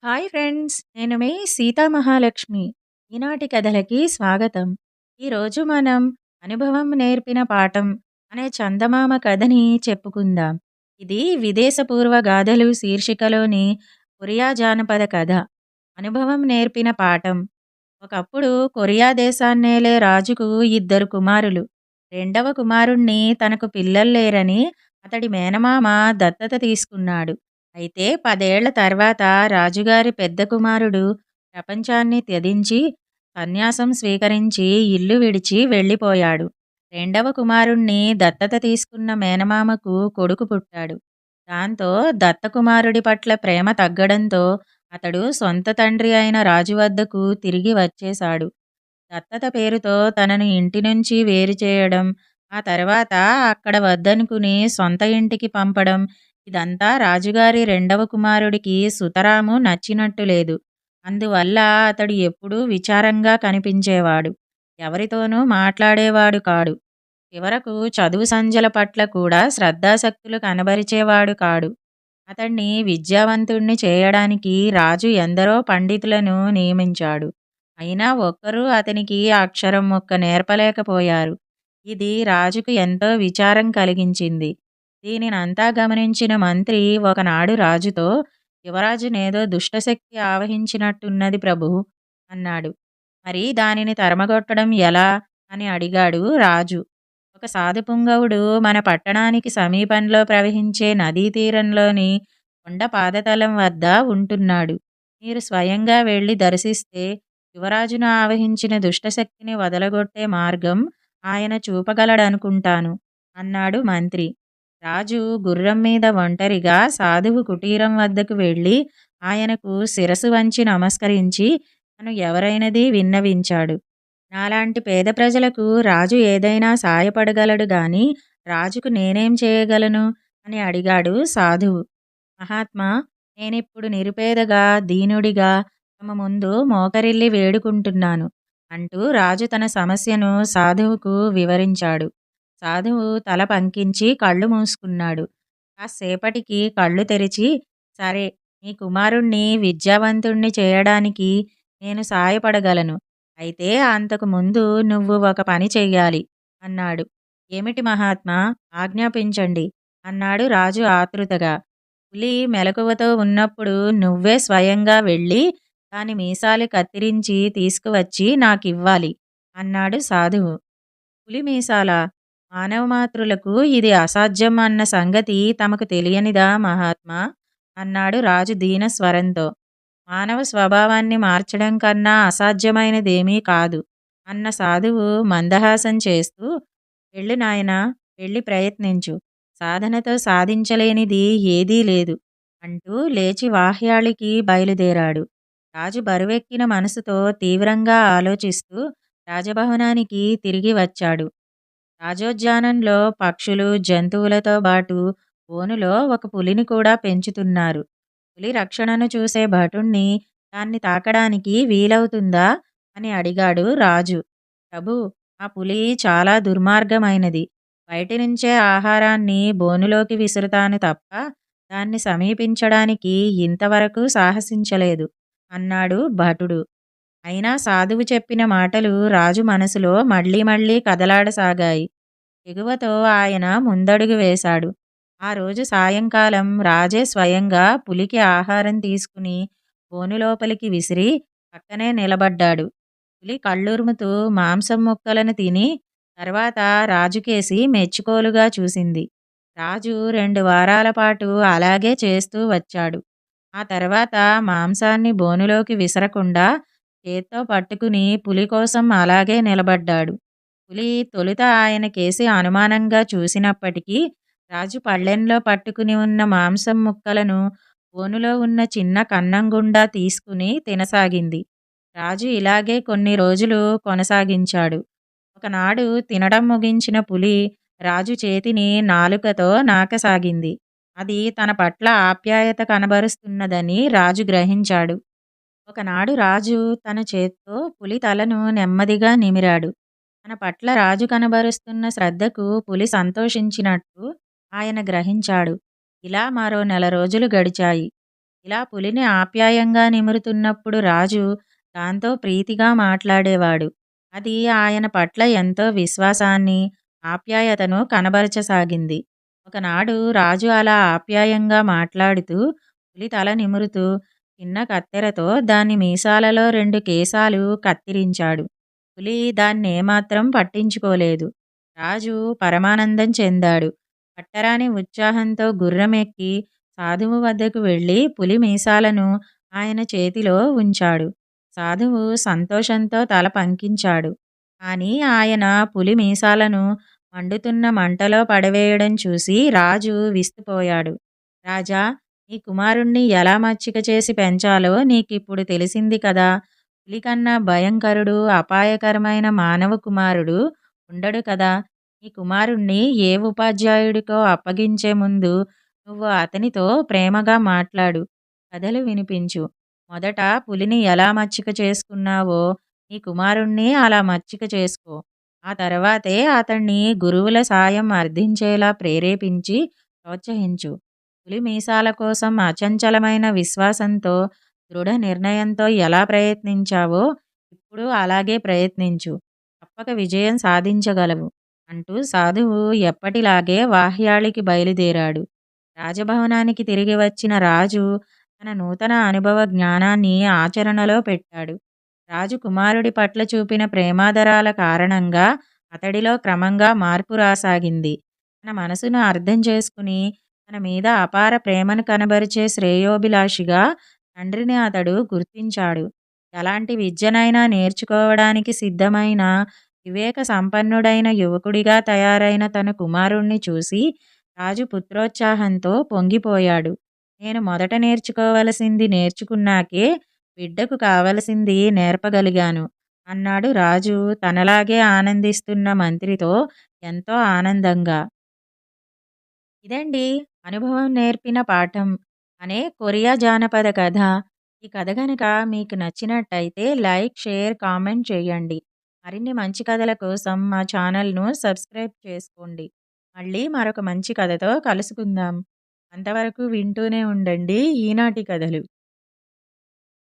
Hi friends, నేను మీ సీతా మహాలక్ష్మి. ఈనాటి కథలకి స్వాగతం. ఈరోజు మనం అనుభవం నేర్పిన పాఠం అనే చందమామ కథని చెప్పుకుందాం. ఇది విదేశపూర్వ గాథలు శీర్షికలోని కొరియా జానపద కథ. అనుభవం నేర్పిన పాఠం. ఒకప్పుడు కొరియా దేశాన్నేలే రాజుకు ఇద్దరు కుమారులు. రెండవ కుమారుణ్ణి తనకు పిల్లలు లేరని అతడి మేనమామ దత్తత తీసుకున్నాడు. అయితే 10 ఏళ్ల తర్వాత రాజుగారి పెద్ద కుమారుడు ప్రపంచాన్ని త్యజించి సన్యాసం స్వీకరించి ఇల్లు విడిచి వెళ్ళిపోయాడు. రెండవ కుమారుణ్ణి దత్తత తీసుకున్న మేనమామకు కొడుకు పుట్టాడు. దాంతో దత్తకుమారుడి పట్ల ప్రేమ తగ్గడంతో అతడు సొంత తండ్రి అయిన రాజు వద్దకు తిరిగి వచ్చేశాడు. దత్తత పేరుతో తనను ఇంటి నుంచి వేరు చేయడం, ఆ తర్వాత అక్కడ వద్దనుకుని సొంత ఇంటికి పంపడం, ఇదంతా రాజుగారి రెండవ కుమారుడికి సుతరాము నచ్చినట్టు లేదు. అందువల్ల అతడు ఎప్పుడూ విచారంగా కనిపించేవాడు. ఎవరితోనూ మాట్లాడేవాడు కాడు. చివరకు చదువు సంధ్యల పట్ల కూడా శ్రద్ధాసక్తులు కనబరిచేవాడు కాడు. అతణ్ణి విద్యావంతుణ్ణి చేయడానికి రాజు ఎందరో పండితులను నియమించాడు. అయినా ఒక్కరూ అతనికి అక్షరం ముక్క నేర్పలేకపోయారు. ఇది రాజుకు ఎంతో విచారం కలిగించింది. దీనినంతా గమనించిన మంత్రి ఒకనాడు రాజుతో, యువరాజునేదో దుష్టశక్తి ఆవహించినట్టున్నది ప్రభూ అన్నాడు. మరి దానిని తరమగొట్టడం ఎలా అని అడిగాడు రాజు. ఒక సాధుపుంగవుడు మన పట్టణానికి సమీపంలో ప్రవహించే నదీ తీరంలోని కొండ పాదతలం వద్ద ఉంటున్నాడు. మీరు స్వయంగా వెళ్ళి దర్శిస్తే యువరాజును ఆవహించిన దుష్టశక్తిని వదలగొట్టే మార్గం ఆయన చూపగలడనుకుంటాను అన్నాడు మంత్రి. రాజు గుర్రం మీద ఒంటరిగా సాధువు కుటీరం వద్దకు వెళ్ళి ఆయనకు శిరసు వంచి నమస్కరించి తను ఎవరైనది విన్నవించాడు. నాలాంటి పేద ప్రజలకు రాజు ఏదైనా సాయపడగలడు గాని రాజుకు నేనేం చేయగలను అని అడిగాడు సాధువు. మహాత్మా, నేనిప్పుడు నిరుపేదగా దీనుడిగా తమ ముందు మోకరిల్లి వేడుకుంటున్నాను అంటూ రాజు తన సమస్యను సాధువుకు వివరించాడు. సాధువు తల పంకించి కళ్ళు మూసుకున్నాడు. కాసేపటికి కళ్ళు తెరిచి, సరే, నీ కుమారుణ్ణి విద్యావంతుణ్ణి చేయడానికి నేను సాయపడగలను. అయితే అంతకు ముందు నువ్వు ఒక పని చెయ్యాలి అన్నాడు. ఏమిటి మహాత్మా, ఆజ్ఞాపించండి అన్నాడు రాజు ఆతృతగా. పులి మెలకువతో ఉన్నప్పుడు నువ్వే స్వయంగా వెళ్ళి దాని మీసాలు కత్తిరించి తీసుకువచ్చి నాకివ్వాలి అన్నాడు సాధువు. పులి మీసాలా? మానవ మాతృలకు ఇది అసాధ్యం అన్న సంగతి తమకు తెలియనిదా మహాత్మా అన్నాడు రాజు దీన స్వరంతో. మానవ స్వభావాన్ని మార్చడం కన్నా అసాధ్యమైనదేమీ కాదు అన్న సాధువు మందహాసం చేస్తూ, వెళ్ళు నాయనా, వెళ్ళి ప్రయత్నించు. సాధనతో సాధించలేనిది ఏదీ లేదు అంటూ లేచి వాహ్యాళికి బయలుదేరాడు. రాజు బరువెక్కిన మనసుతో తీవ్రంగా ఆలోచిస్తూ రాజభవనానికి తిరిగి వచ్చాడు. రాజోద్యానంలో పక్షులు, జంతువులతో బాటు బోనులో ఒక పులిని కూడా పెంచుతున్నారు. పులి రక్షణను చూసే భటుణ్ణి దాన్ని తాకడానికి వీలవుతుందా అని అడిగాడు రాజు. ప్రభూ, ఆ పులి చాలా దుర్మార్గమైనది. బయటి నుంచే ఆహారాన్ని బోనులోకి విసురుతాను తప్ప దాన్ని సమీపించడానికి ఇంతవరకు సాహసించలేదు అన్నాడు భటుడు. అయినా సాధువు చెప్పిన మాటలు రాజు మనసులో మళ్ళీ మళ్ళీ కదలాడసాగాయి. ఎగువతో ఆయన ముందడుగు వేశాడు. ఆ రోజు సాయంకాలం రాజే స్వయంగా పులికి ఆహారం తీసుకుని బోనులోపలికి విసిరి పక్కనే నిలబడ్డాడు. పులి కళ్ళురుముతూ మాంసం ముక్కలను తిని తర్వాత రాజుకేసి మెచ్చుకోలుగా చూసింది. రాజు 2 వారాల పాటు అలాగే చేస్తూ వచ్చాడు. ఆ తర్వాత మాంసాన్ని బోనులోకి విసరకుండా చేత్తో పట్టుకుని పులి కోసం అలాగే నిలబడ్డాడు. పులి తొలుత ఆయన కేసి అనుమానంగా చూసినప్పటికీ రాజు పళ్ళెంలో పట్టుకుని ఉన్న మాంసం ముక్కలను బోనులో ఉన్న చిన్న కన్నం గుండా తీసుకుని తినసాగింది. రాజు ఇలాగే కొన్ని రోజులు కొనసాగించాడు. ఒకనాడు తినడం ముగించిన పులి రాజు చేతిని నాలుకతో నాకసాగింది. అది తన పట్ల ఆప్యాయత కనబరుస్తున్నదని రాజు గ్రహించాడు. ఒకనాడు రాజు తన చేత్తో పులి తలను నెమ్మదిగా నిమిరాడు. తన పట్ల రాజు కనబరుస్తున్న శ్రద్ధకు పులి సంతోషించినట్టు ఆయన గ్రహించాడు. ఇలా మరో నెల రోజులు గడిచాయి. ఇలా పులిని ఆప్యాయంగా నిమురుతున్నప్పుడు రాజు దాంతో ప్రీతిగా మాట్లాడేవాడు. అది ఆయన పట్ల ఎంతో విశ్వాసాన్ని, ఆప్యాయతను కనబరచసాగింది. ఒకనాడు రాజు అలా ఆప్యాయంగా మాట్లాడుతూ, పులి తల నిమురుతూ చిన్న కత్తెరతో దాని మీసాలలో 2 కేసాలు కత్తిరించాడు. పులి దాన్నేమాత్రం పట్టించుకోలేదు. రాజు పరమానందం చెందాడు. పట్టరాని ఉత్సాహంతో గుర్రమెక్కి సాధువు వద్దకు వెళ్ళి పులి మీసాలను ఆయన చేతిలో ఉంచాడు. సాధువు సంతోషంతో తల పంకించాడు. కానీ ఆయన పులి మీసాలను మండుతున్న మంటలో పడవేయడం చూసి రాజు విస్తుపోయాడు. రాజా, నీ కుమారుణ్ణి ఎలా మచ్చిక చేసి పెంచాలో నీకిప్పుడు తెలిసింది కదా! పులికన్నా భయంకరుడు, అపాయకరమైన మానవ కుమారుడు ఉండడు కదా! నీ కుమారుణ్ణి ఏ ఉపాధ్యాయుడికో అప్పగించే ముందు నువ్వు అతనితో ప్రేమగా మాట్లాడు. కథలు వినిపించు. మొదట పులిని ఎలా మచ్చిక చేసుకున్నావో నీ కుమారుణ్ణి అలా మచ్చిక చేసుకో. ఆ తర్వాతే అతణ్ణి గురువుల సాయం అర్థించేలా ప్రేరేపించి ప్రోత్సహించు. పులి మీసాల కోసం అచంచలమైన విశ్వాసంతో, దృఢ నిర్ణయంతో ఎలా ప్రయత్నించావో ఇప్పుడు అలాగే ప్రయత్నించు. తప్పక విజయం సాధించగలవు అంటూ సాధువు ఎప్పటిలాగే వాహ్యాళికి బయలుదేరాడు. రాజభవనానికి తిరిగి వచ్చిన రాజు తన నూతన అనుభవ జ్ఞానాన్ని ఆచరణలో పెట్టాడు. రాజు కుమారుడి పట్ల చూపిన ప్రేమాదరాల కారణంగా అతడిలో క్రమంగా మార్పు రాసాగింది. తన మనసును అర్థం చేసుకుని తన మీద అపార ప్రేమను కనబరిచే శ్రేయోభిలాషిగా తండ్రిని అతడు గుర్తించాడు. ఎలాంటి విద్యనైనా నేర్చుకోవడానికి సిద్ధమైన వివేక సంపన్నుడైన యువకుడిగా తయారైన తన కుమారుణ్ణి చూసి రాజు పుత్రోత్సాహంతో పొంగిపోయాడు. నేను మొదట నేర్చుకోవలసింది నేర్చుకున్నాకే బిడ్డకు కావలసింది నేర్పగలిగాను అన్నాడు రాజు తనలాగే ఆనందిస్తున్న మంత్రితో ఎంతో ఆనందంగా. ఇదండి అనుభవం నేర్పిన పాఠం అనే కొరియా జానపద కథ. ఈ కథ గనక మీకు నచ్చినట్టయితే లైక్, షేర్, కామెంట్ చేయండి. మరిన్ని మంచి కథల కోసం మా ఛానల్‌ను సబ్స్క్రైబ్ చేసుకోండి. మళ్ళీ మరొక మంచి కథతో కలుసుకుందాం. అంతవరకు వింటూనే ఉండండి ఈనాటి కథలు.